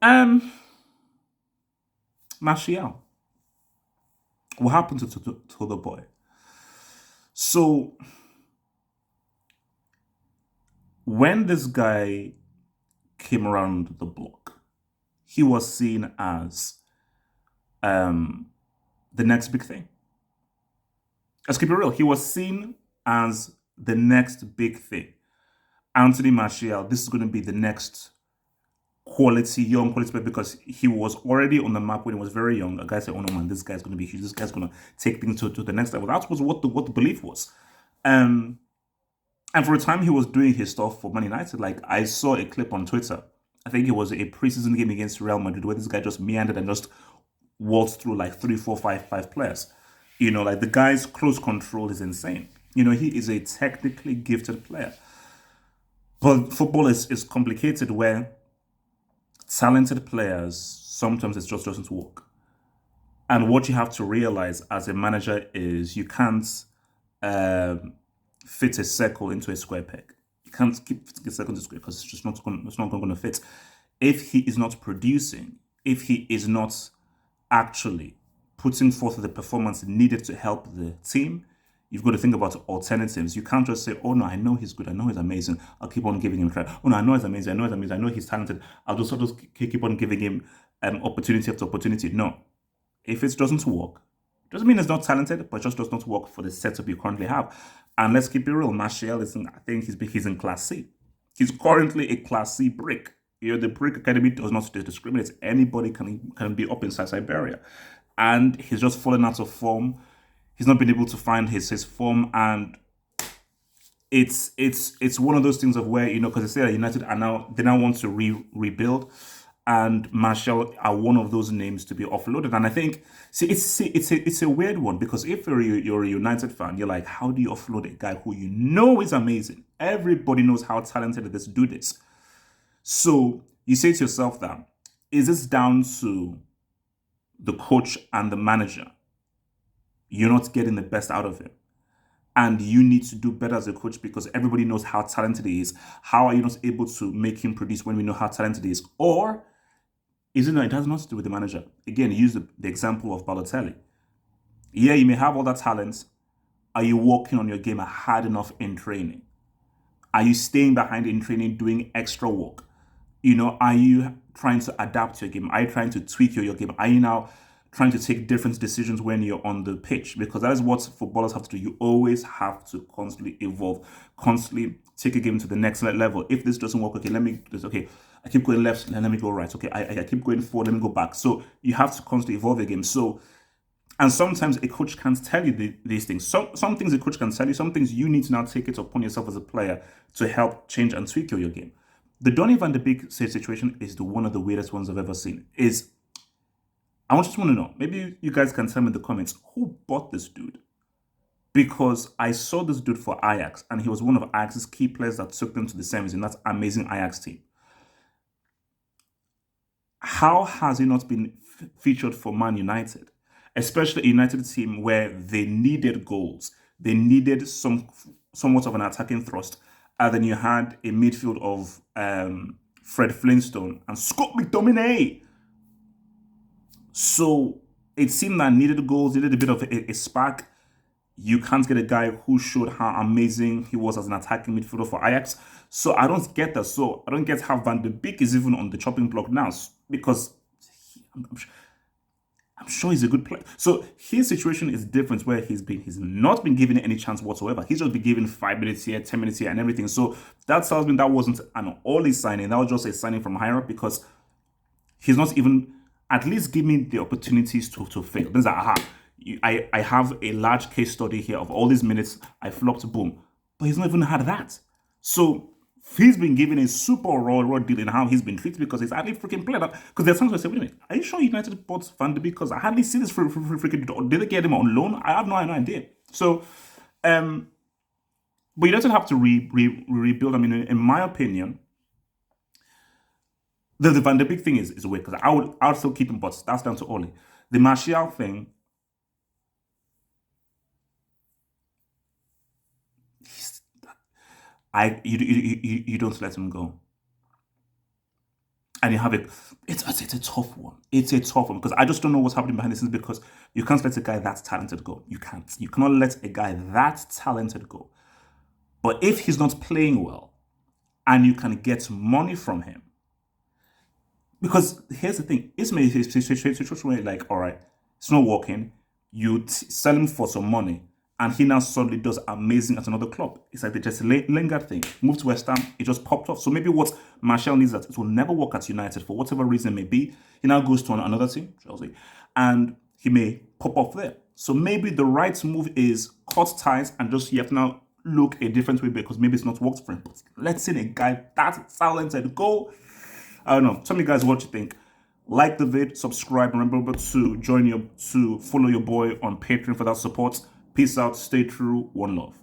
Um, Martial, what happened to the boy? So when this guy came around the block, he was seen as um the next big thing. Let's keep it real. He was seen as the next big thing. Anthony Martial, this is going to be the next young quality player because he was already on the map when he was very young. A guy said, "Oh no, man, this guy's going to be huge. This guy's going to take things to the next level." That was what the belief was. Um, and for a time, he was doing his stuff for Man United. Like I saw a clip on Twitter. I think it was a preseason game against Real Madrid where this guy just meandered and just waltzed through like three, four, five players. Like the guy's close control is insane. He is a technically gifted player. But football is complicated where talented players sometimes it just doesn't work. And what you have to realize as a manager is you can't um, fit a circle into a square peg. You can't keep fitting a circle into a square because it's not going to fit. If he is not producing, if he is not actually putting forth the performance needed to help the team, you've got to think about alternatives. You can't just say, "Oh no, I know he's good. I know he's amazing. I'll keep on giving him a try. Oh no, I know he's amazing. I know he's amazing. I know he's talented. I'll just keep on giving him opportunity after opportunity." No, if it doesn't work, doesn't mean it's not talented, but just does not work for the setup you currently have. And let's keep it real. Martial is I think he's in Class C. He's currently a Class C brick. The Brick Academy does not discriminate. Anybody can be up inside Siberia. And he's just fallen out of form. He's not been able to find his form. And it's one of those things of where, because they say that United they now want to rebuild. And Martial are one of those names to be offloaded. And I think, it's a weird one because if you're a United fan, you're like, how do you offload a guy who you know is amazing? Everybody knows how talented this dude is. So you say to yourself that, is this down to the coach and the manager? You're not getting the best out of him. And you need to do better as a coach because everybody knows how talented he is. How are you not able to make him produce when we know how talented he is? Or is it has nothing to do with the manager? Again, use the example of Balotelli. Yeah, you may have all that talent. Are you working on your game hard enough in training? Are you staying behind in training, doing extra work? Are you trying to adapt your game? Are you trying to tweak your game? Are you now trying to take different decisions when you're on the pitch? Because that is what footballers have to do. You always have to constantly evolve, constantly take a game to the next level. If this doesn't work, okay, I keep going left, let me go right. Okay, I keep going forward, let me go back. So you have to constantly evolve your game. So, and sometimes a coach can't tell you these things. Some things a coach can tell you, some things you need to now take it upon yourself as a player to help change and tweak your game. The Donny Van De Beek situation is one of the weirdest ones I've ever seen. I just want to know, maybe you guys can tell me in the comments, who bought this dude? Because I saw this dude for Ajax, and he was one of Ajax's key players that took them to the semis in that amazing Ajax team. How has he not been featured for Man United? Especially a United team where they needed goals. They needed somewhat of an attacking thrust. And then you had a midfield of Fred Flintstone and Scott McTominay. So it seemed that needed goals, needed a bit of a spark. You can't get a guy who showed how amazing he was as an attacking midfielder for Ajax. So I don't get that. So I don't get how Van de Beek is even on the chopping block now because I'm sure he's a good player. So his situation is different where he's not been given any chance whatsoever. He's just been given 5 minutes here, 10 minutes here, and everything. So that tells me that wasn't an Ole signing. That was just a signing from higher up because he's not even at least give me the opportunities to fail. Then like, aha, I have a large case study here of all these minutes. I flopped, boom. But he's not even had that. So he's been given a super raw deal in how he's been treated because he's hardly freaking played that. Because there's times I say, wait a minute, are you sure United bought Van de Beek? Because I hardly see this freaking. Did they get him on loan? I have no idea. So, but United have to rebuild. I mean, in my opinion, the Van de Beek thing is weird because I would still keep him, but that's down to Ole. The Martial thing, you don't let him go. and you have it's a tough one. It's a tough one because I just don't know what's happening behind the scenes because you can't let a guy that talented go. You can't. You cannot let a guy that talented go. But if he's not playing well and you can get money from him, because here's the thing, it's a situation where like, all right, it's not working. You sell him for some money, and he now suddenly does amazing at another club. It's like the Jesse Lingard thing. Moved to West Ham, it just popped off. So maybe what Martial needs that it will never work at United for whatever reason it may be. He now goes to another team, Chelsea, and he may pop off there. So maybe the right move is cut ties and just you have to now look a different way because maybe it's not worked for him. But let's see a guy that talented go. I don't know. Tell me guys what you think. Like the vid, subscribe, remember to follow your boy on Patreon for that support. Peace out, stay true, one love.